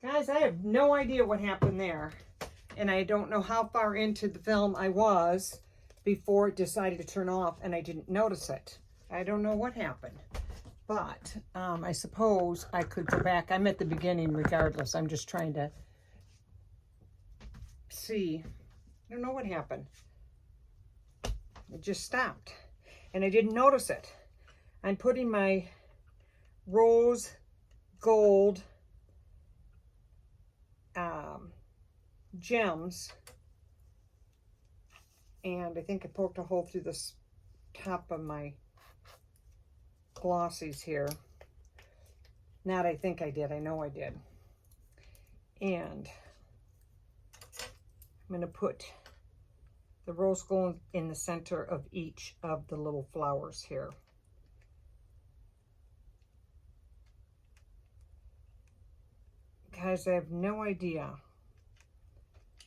Guys, I have no idea what happened there. And I don't know how far into the film I was before it decided to turn off and I didn't notice it. I don't know what happened. But I suppose I could go back. I'm at the beginning regardless. I'm just trying to see. I don't know what happened. It just stopped. And I didn't notice it. I'm putting my rose gold gems, and I think I poked a hole through this top of my glossies here. Not I think I did, I know I did. And I'm going to put the rose gold in the center of each of the little flowers here. Guys, I have no idea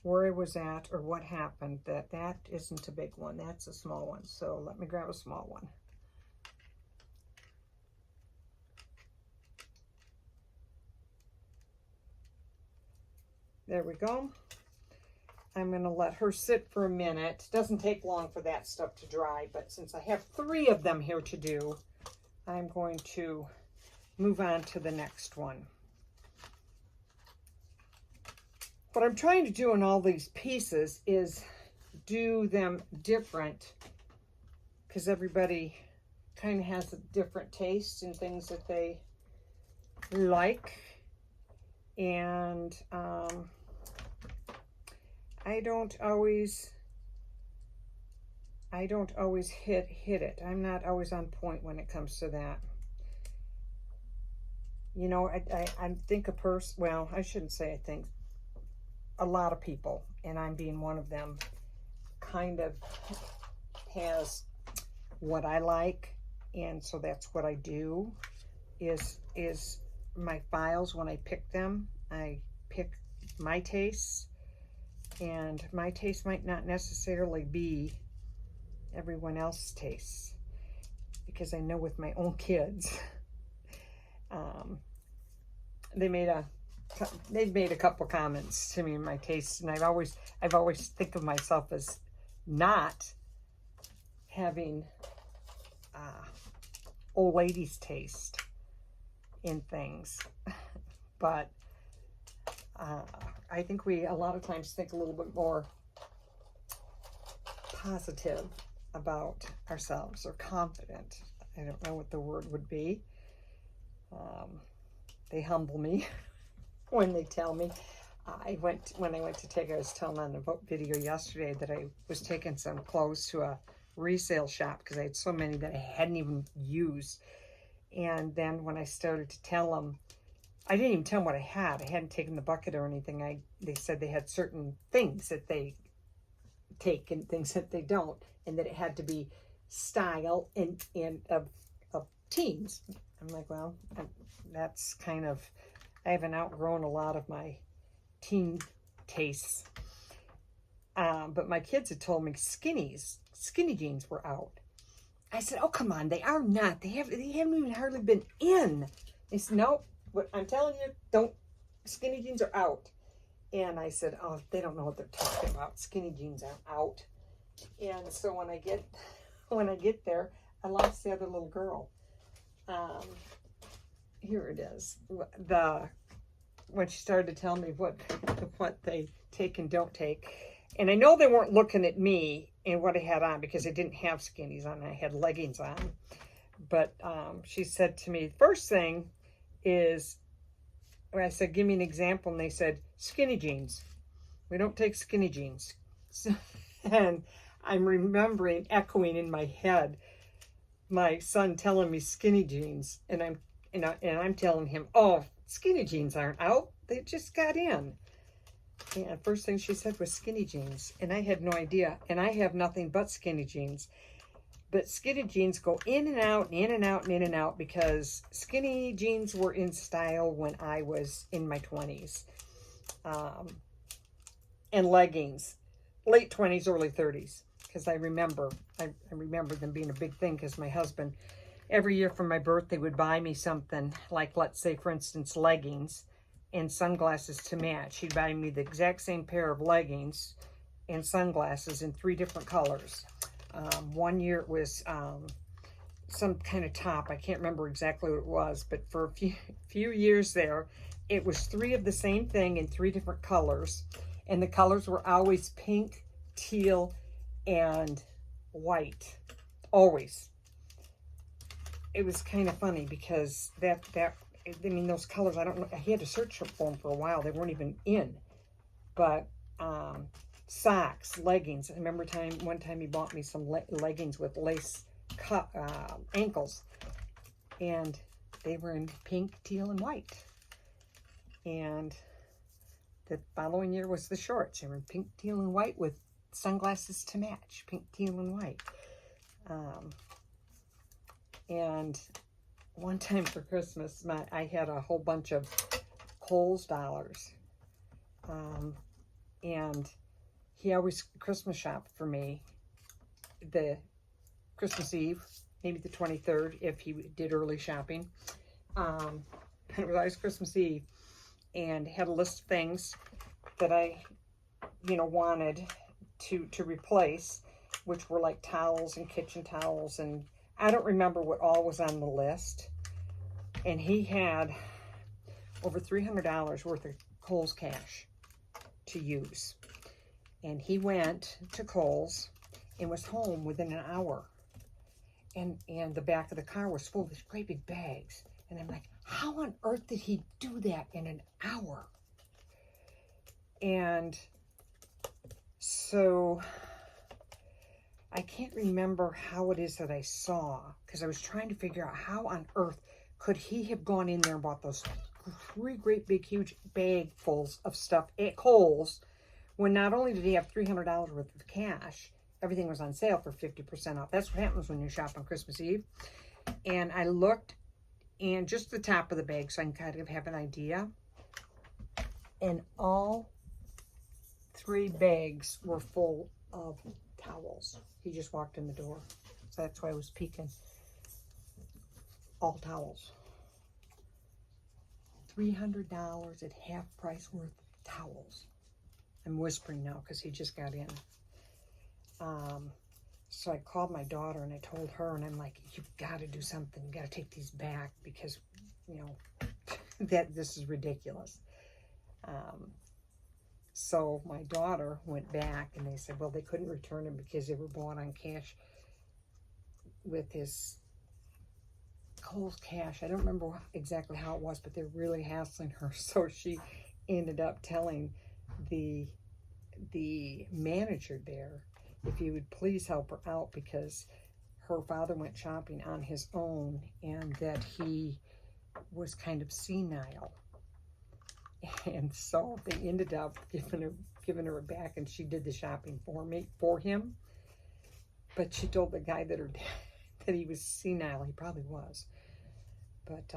where I was at or what happened. That isn't a big one, that's a small one. So let me grab a small one. There we go. I'm going to let her sit for a minute. It doesn't take long for that stuff to dry, but since I have 3 of them here to do, I'm going to move on to the next one. What I'm trying to do in all these pieces is do them different, because everybody kind of has a different taste in things that they like. And I don't always hit it. I'm not always on point when it comes to that. You know, I think well, I shouldn't say I think. A lot of people, and I'm being one of them, kind of has what I like, and so that's what I do, is my files. When I pick them, I pick my tastes, and my taste might not necessarily be everyone else's tastes, because I know with my own kids, they've made a couple comments to me in my taste, and I've always think of myself as not having old ladies' taste in things, but I think we a lot of times think a little bit more positive about ourselves, or confident. I don't know what the word would be. They humble me. When they tell me. When I went to take, I was telling on the video yesterday that I was taking some clothes to a resale shop because I had so many that I hadn't even used. And then when I started to tell them, I didn't even tell them what I had. I hadn't taken the bucket or anything. They said they had certain things that they take and things that they don't, and that it had to be style and of teens. I'm like, well, that's kind of, I haven't outgrown a lot of my teen tastes. But my kids had told me skinny jeans were out. I said, oh, come on, they are not. They haven't even hardly been in. They said, nope, I'm telling you, skinny jeans are out. And I said, oh, they don't know what they're talking about. Skinny jeans aren't out. And so when I get there, I lost the other little girl. Here it is. When she started to tell me what they take and don't take. And I know they weren't looking at me and what I had on, because I didn't have skinnies on. I had leggings on. But she said to me, first thing is, when I said, give me an example, and they said, skinny jeans. We don't take skinny jeans. And I'm remembering, echoing in my head, my son telling me skinny jeans, and I'm telling him, oh, skinny jeans aren't out. They just got in. And first thing she said was skinny jeans, and I had no idea. And I have nothing but skinny jeans. But skinny jeans go in and out, and in and out, and in and out, because skinny jeans were in style when I was in my 20s. And leggings, late 20s, early 30s. Because I remember them being a big thing, because my husband, every year for my birthday, would buy me something, like, let's say, for instance, leggings. and sunglasses to match. He'd buy me the exact same pair of leggings and sunglasses in 3 different colors. One year it was some kind of top. I can't remember exactly what it was, but for a few years there, it was 3 of the same thing in 3 different colors. And the colors were always pink, teal, and white. Always. It was kind of funny because I mean, those colors, I don't know, I had to search for them for a while. They weren't even in. But socks, leggings. I remember one time he bought me some leggings with lace ankles. And they were in pink, teal, and white. And the following year was the shorts. They were in pink, teal, and white with sunglasses to match. Pink, teal, and white. And one time for Christmas, I had a whole bunch of Kohl's dollars. And he always Christmas shopped for me the Christmas Eve, maybe the 23rd, if he did early shopping. It was always Christmas Eve. And had a list of things that I, wanted to replace, which were like towels and kitchen towels, and I don't remember what all was on the list. And he had over $300 worth of Kohl's cash to use. And he went to Kohl's and was home within an hour. And the back of the car was full of these great big bags. And I'm like, how on earth did he do that in an hour? And so I can't remember how it is that I saw, because I was trying to figure out how on earth could he have gone in there and bought those 3 great big huge bagfuls of stuff at Kohl's, when not only did he have $300 worth of cash, everything was on sale for 50% off. That's what happens when you shop on Christmas Eve. And I looked, and just the top of the bag, so I can kind of have an idea. And all 3 bags were full of towels. He just walked in the door. So that's why I was peeking. All towels. $300 at half price worth of towels. I'm whispering now because he just got in. So I called my daughter and I told her, and I'm like, you've got to do something. You got to take these back because, that this is ridiculous. So my daughter went back and they said, well, they couldn't return them because they were bought on cash with his Kohl's cash. I don't remember exactly how it was, but they're really hassling her. So she ended up telling the manager there if he would please help her out, because her father went shopping on his own and that he was kind of senile. And so they ended up giving her back, and she did the shopping for him. But she told the guy that that he was senile. He probably was. But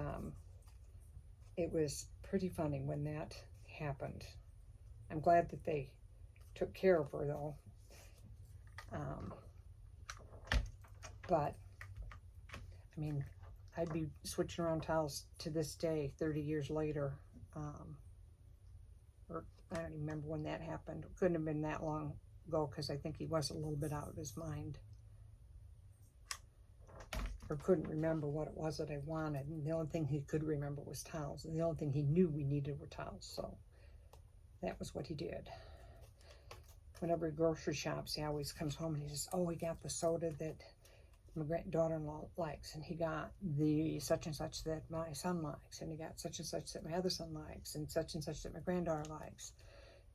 it was pretty funny when that happened. I'm glad that they took care of her, though. But, I mean, I'd be switching around towels to this day, 30 years later. Or I don't even remember when that happened. It couldn't have been that long ago, because I think he was a little bit out of his mind. Or couldn't remember what it was that I wanted. And the only thing he could remember was towels. And the only thing he knew we needed were towels. So that was what he did. Whenever he grocery shops, he always comes home and he says, oh, he got the soda that my daughter-in-law likes, and he got the such and such that my son likes, and he got such and such that my other son likes, and such that my granddaughter likes.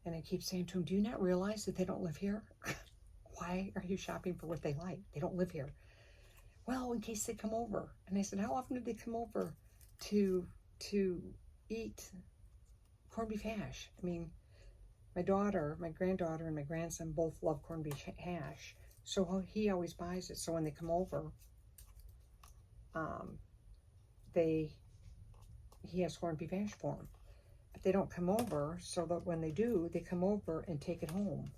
And I keep saying to him, do you not realize that they don't live here? Why are you shopping for what they like? They don't live here. Well, in case they come over. And I said, how often do they come over to eat corned beef hash? I mean, my granddaughter, and my grandson both love corned beef hash. So he always buys it. So when they come over, he has corned beef hash for them. But they don't come over, so that when they do, they come over and take it home.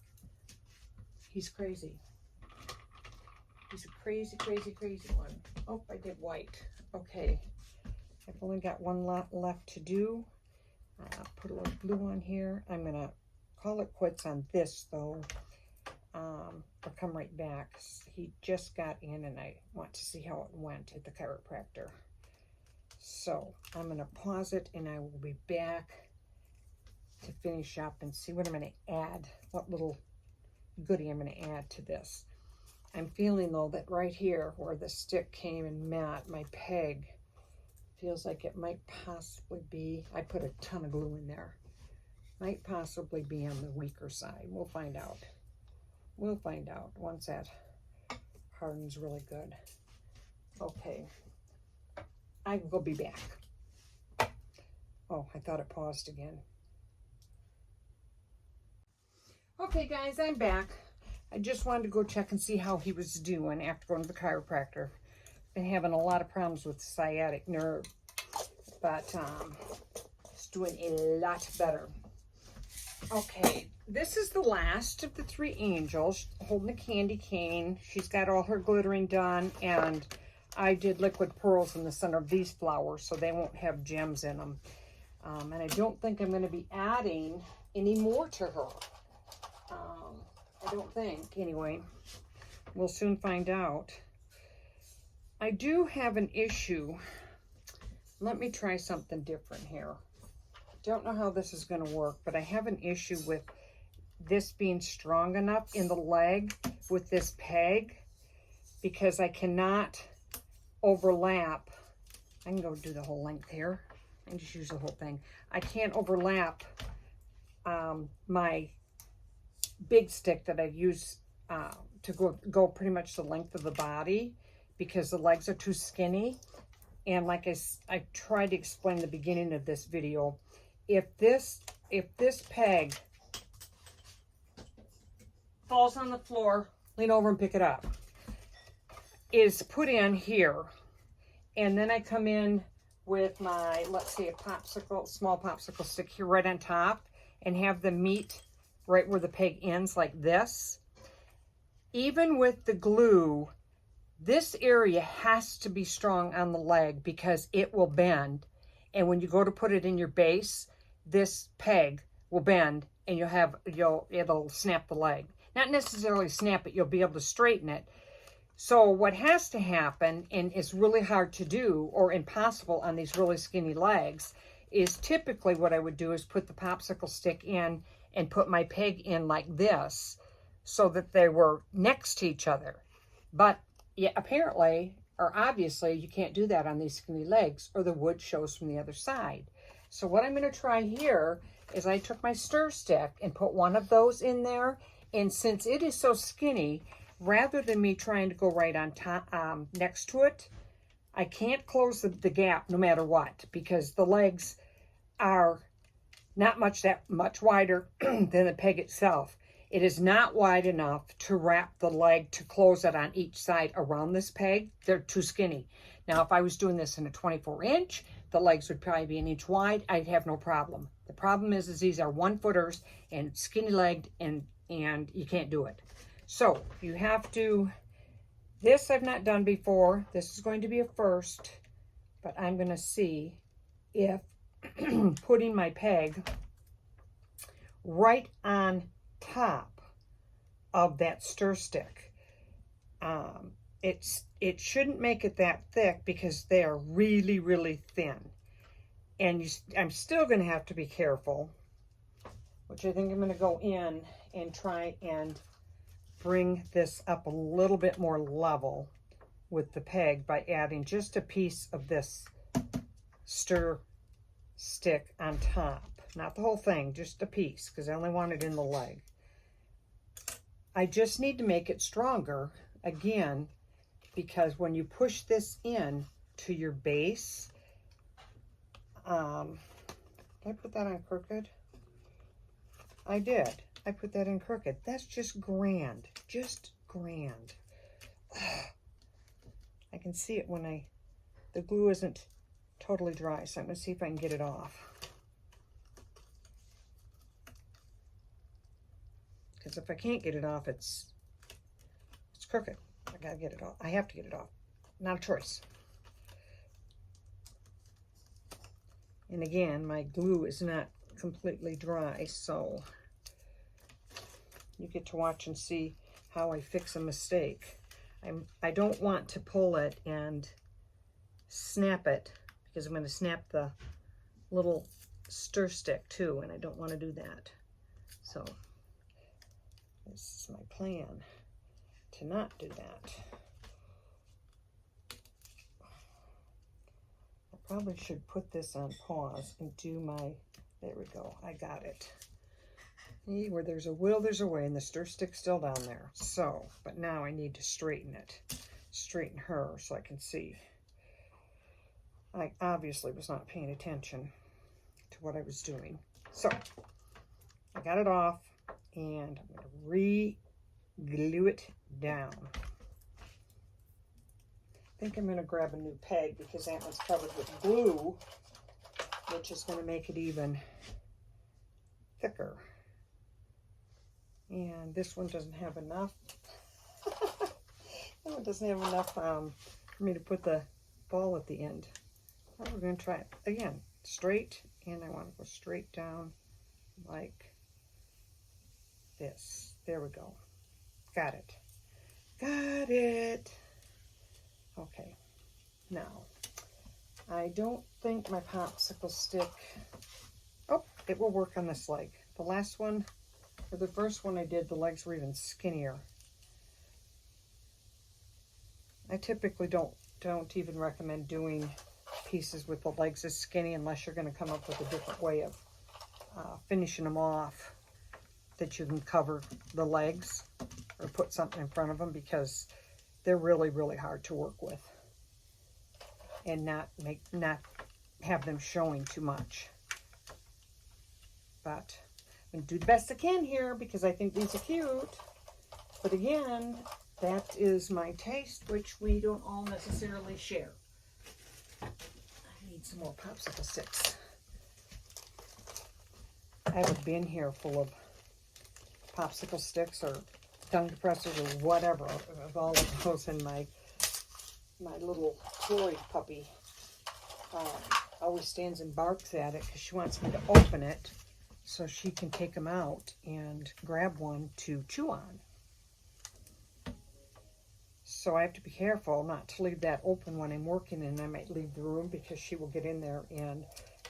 He's crazy. He's a crazy, crazy, crazy one. Oh, I did white. Okay. I've only got one lot left to do. Put a little glue on here. I'm going to call it quits on this, though. I'll come right back. He just got in, and I want to see how it went at the chiropractor. So I'm going to pause it, and I will be back to finish up and see what I'm going to add, what little goodie I'm going to add to this. I'm feeling, though, that right here where the stick came and met my peg, feels like it might possibly be, I put a ton of glue in there, might possibly be on the weaker side. We'll find out. We'll find out once that hardens really good. Okay, I will be back. Oh, I thought it paused again. Okay, guys, I'm back. I just wanted to go check and see how he was doing after going to the chiropractor. Been having a lot of problems with the sciatic nerve, but it's doing a lot better. Okay, this is the last of the 3 angels holding the candy cane. She's got all her glittering done, and I did liquid pearls in the center of these flowers so they won't have gems in them. And I don't think I'm going to be adding any more to her. I don't think, anyway. We'll soon find out. I do have an issue. Let me try something different here. Don't know how this is going to work, but I have an issue with this being strong enough in the leg with this peg, because I cannot overlap. I can go do the whole length here and just use the whole thing. I can't overlap my big stick that I use to go pretty much the length of the body, because the legs are too skinny. And like I tried to explain in the beginning of this video, if this peg falls on the floor, lean over and pick it up, is put in here, and then I come in with my, let's say, a small popsicle stick here right on top, and have them meet right where the peg ends like this. Even with the glue, this area has to be strong on the leg because it will bend. And when you go to put it in your base, this peg will bend and it'll snap the leg. Not necessarily snap it, you'll be able to straighten it. So what has to happen, and it's really hard to do or impossible on these really skinny legs, is typically what I would do is put the popsicle stick in and put my peg in like this so that they were next to each other. But yeah, apparently, or obviously, you can't do that on these skinny legs or the wood shows from the other side. So what I'm going to try here is I took my stir stick and put one of those in there. And since it is so skinny, rather than me trying to go right on top next to it, I can't close the gap no matter what, because the legs are not that much wider than the peg itself. It is not wide enough to wrap the leg to close it on each side around this peg. They're too skinny. Now, if I was doing this in a 24-inch, the legs would probably be an inch wide. I'd have no problem. The problem is these are 1-footers and skinny-legged, and you can't do it. So you have to, this I've not done before. This is going to be a first, but I'm going to see if putting my peg right on top of that stir stick, it shouldn't make it that thick because they are really, really thin. And I'm still going to have to be careful, which I think I'm going to go in and try and bring this up a little bit more level with the peg by adding just a piece of this stir stick on top. Not the whole thing, just a piece, because I only want it in the leg. I just need to make it stronger, again, because when you push this in to your base, did I put that on crooked? I did. I put that in crooked. That's just grand. Just grand. I can see it when the glue isn't totally dry, so I'm going to see if I can get it off. Because if I can't get it off, it's crooked. I got to get it off. I have to get it off. Not a choice. And again, my glue is not completely dry, so you get to watch and see how I fix a mistake. I don't want to pull it and snap it, because I'm going to snap the little stir stick too, and I don't want to do that. So this is my plan, to not do that. I probably should put this on pause and do my, there we go, I got it. Where there's a will, there's a way, and the stir stick's still down there. So, but now I need to straighten it, straighten her so I can see. I obviously was not paying attention to what I was doing. So, I got it off, and I'm going to re-glue it down. I think I'm going to grab a new peg because that one's covered with glue, which is going to make it even thicker. And this one doesn't have enough. That one doesn't have enough for me to put the ball at the end. Well, we're going to try it again. Straight, and I want to go straight down like this. There we go. Got it. Got it. Okay. Now, I don't think my popsicle stick... Oh, it will work on this leg. The last one, or the first one I did, the legs were even skinnier. I typically don't even recommend doing pieces with the legs as skinny unless you're going to come up with a different way of finishing them off that you can cover the legs or put something in front of them, because they're really, really hard to work with and not have them showing too much. But I'm going to do the best I can here because I think these are cute. But again, that is my taste, which we don't all necessarily share. I need some more popsicle sticks. I have a bin here full of popsicle sticks or tongue depressors or whatever, of all of those, in my little toy puppy always stands and barks at it because she wants me to open it so she can take them out and grab one to chew on. So I have to be careful not to leave that open when I'm working, and I might leave the room because she will get in there and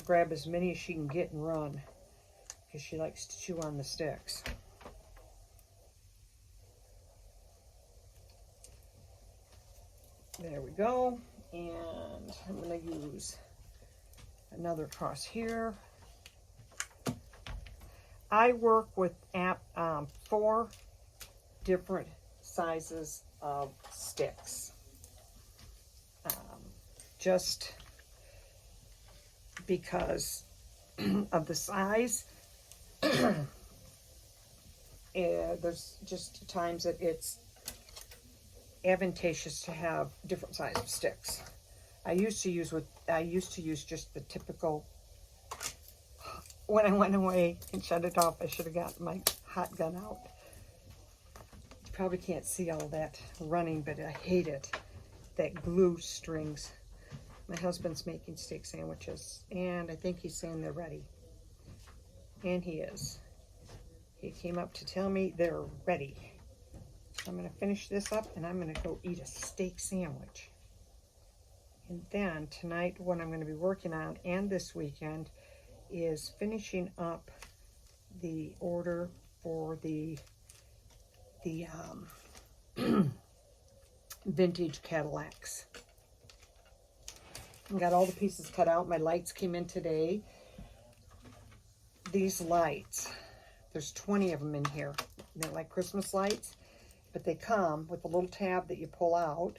grab as many as she can get and run because she likes to chew on the sticks. There we go. And I'm going to use another cross here. I work with 4 different sizes of sticks. Just because of the size. There's just times that it's advantageous to have different size of sticks. I used to use just the typical. When I went away and shut it off, I should have got my hot gun out. You probably can't see all that running, but I hate it. That glue strings. My husband's making steak sandwiches, and I think he's saying they're ready. And he is. He came up to tell me they're ready. I'm going to finish this up, and I'm going to go eat a steak sandwich. And then tonight, what I'm going to be working on, and this weekend, is finishing up the order for the vintage Cadillacs. I got all the pieces cut out. My lights came in today. These lights, there's 20 of them in here. They're like Christmas lights, but they come with a little tab that you pull out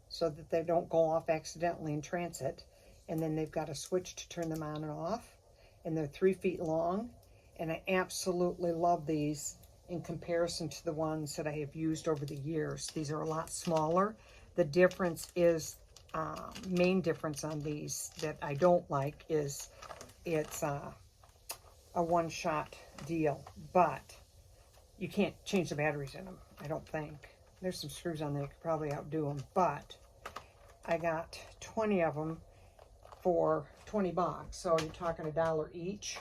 so that they don't go off accidentally in transit. And then they've got a switch to turn them on and off. And they're 3 feet long. And I absolutely love these in comparison to the ones that I have used over the years. These are a lot smaller. The difference is, main difference on these that I don't like is it's a one-shot deal. But you can't change the batteries in them, I don't think. There's some screws on there, you could probably outdo them. But I got 20 of them for 20 bucks. So you're talking $1 each.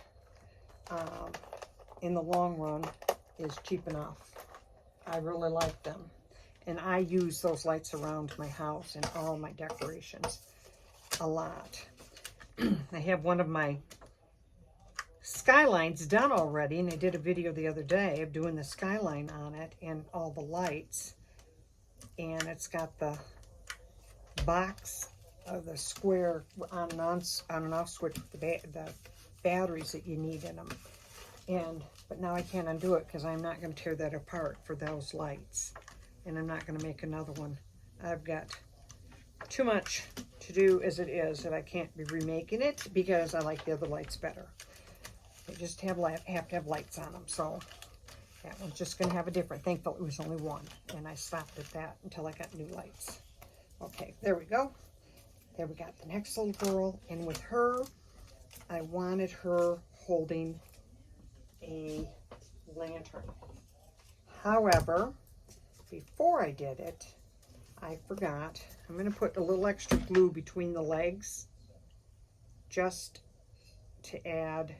In the long run is cheap enough. I really like them. And I use those lights around my house and all my decorations a lot. I have one of my skylines done already, and I did a video the other day of doing the skyline on it and all the lights. And it's got the box of the square on and off switch with the batteries that you need in them. But now I can't undo it because I'm not going to tear that apart for those lights. And I'm not going to make another one. I've got too much to do as it is that I can't be remaking it because I like the other lights better. They just have to have lights on them. So that one's just going to have a different. Thankfully, it was only one. And I stopped at that until I got new lights. Okay, there we go. There we got the next little girl. And with her, I wanted her holding a lantern. However, before I did it, I forgot. I'm going to put a little extra glue between the legs just to add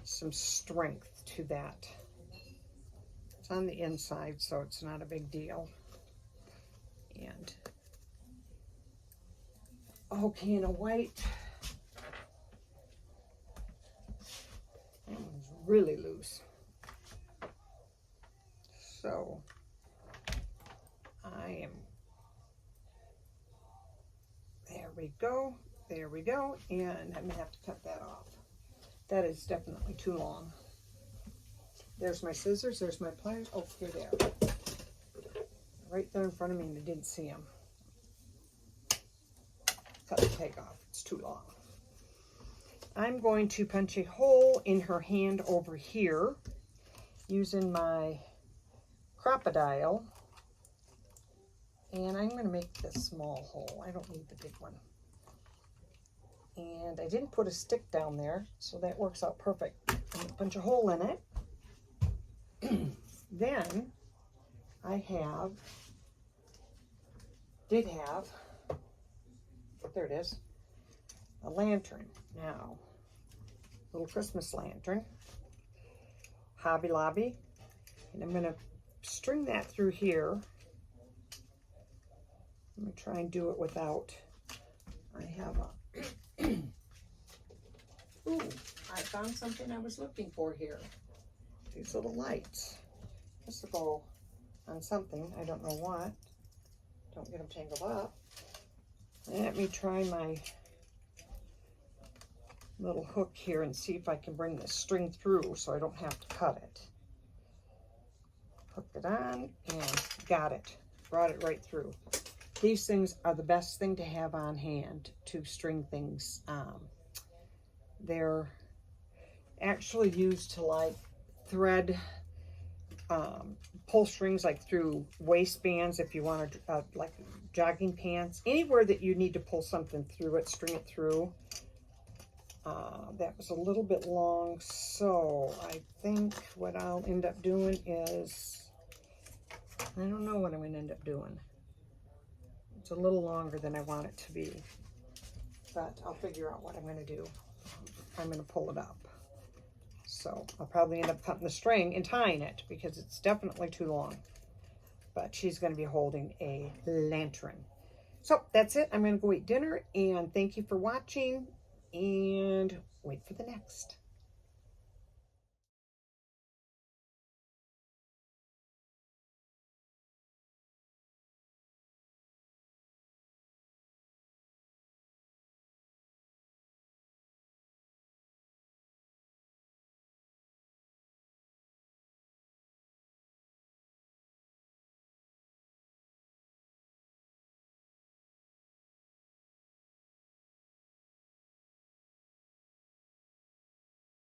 some strength to that. It's on the inside, so it's not a big deal. And okay, in a white, that one's really loose. So there we go, and I'm gonna have to cut that off. That is definitely too long. There's my scissors, there's my pliers. Oh, here they are. Right there in front of me, and I didn't see them. Cut the tag off, it's too long. I'm going to punch a hole in her hand over here using my crocodile, and I'm going to make this small hole. I don't need the big one. And I didn't put a stick down there, so that works out perfect. I'm going to punch a hole in it. Then I did have, there it is, a lantern. Now, little Christmas lantern, Hobby Lobby, and I'm going to string that through here. I'm going to try and do it without, I have a, ooh, I found something I was looking for here. These little lights. This will go on something, I don't know what. Don't get them tangled up. Let me try my little hook here and see if I can bring this string through so I don't have to cut it. Hooked it on and got it. Brought it right through. These things are the best thing to have on hand to string things. They're actually used to like thread, pull strings like through waistbands if you want to, like jogging pants. Anywhere that you need to pull something through it, string it through. That was a little bit long, so I think what I'll end up doing is, I don't know what I'm going to end up doing. It's a little longer than I want it to be, but I'll figure out what I'm going to do. I'm going to pull it up. So I'll probably end up cutting the string and tying it because it's definitely too long. But she's going to be holding a lantern. So that's it. I'm going to go eat dinner, and thank you for watching, and wait for the next.